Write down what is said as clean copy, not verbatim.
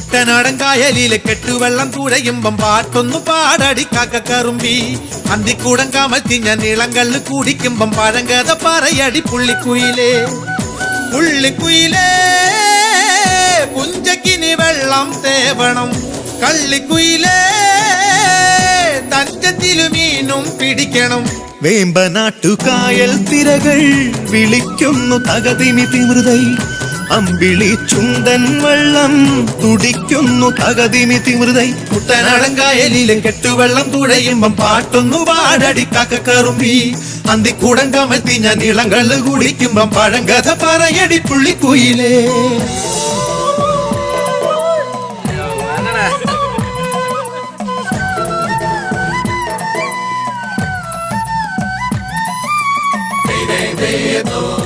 കുട്ടനാടൻ കായലിലെ കെട്ടുവെള്ളം തുഴയുമ്പം പാട്ടൊന്നു പാടടി കാക്കക്കറുമ്പി. അന്തിക്കൂടം കമത്തി ഞാൻ ഇളങ്കള്ള് കുടിക്കുമ്പം പഴങ്കഥ പറയടി പുള്ളിക്കുയിലേ. പുള്ളിക്കുയിലേ പുഞ്ചക്കിനി വെള്ളം തേവണം. കള്ളിക്കുയിലേ തഞ്ചത്തിലു മീനും പിടിക്കണം. വേമ്പനാട്ടുകായൽ തിരകൾ വിളിക്കുന്നു തകതിമി തിമൃതൈ. അമ്പിളി ചുണ്ടൻ വെള്ളം തുടിക്കുന്നു തകതിമി തിമൃതൈ. കുട്ടനാടൻ കായലിലെ കെട്ടുവെള്ളം തുഴയുമ്പം പാട്ടൊന്നു പാടടി കാക്കക്കറുമ്പി. അന്തിക്കൂടം കമത്തി ഞാൻ ഇളങ്കള്ള് കുടിക്കുമ്പം പഴങ്കഥ പറയടി പുള്ളിക്കുയിലേ. Hey, hey, hey,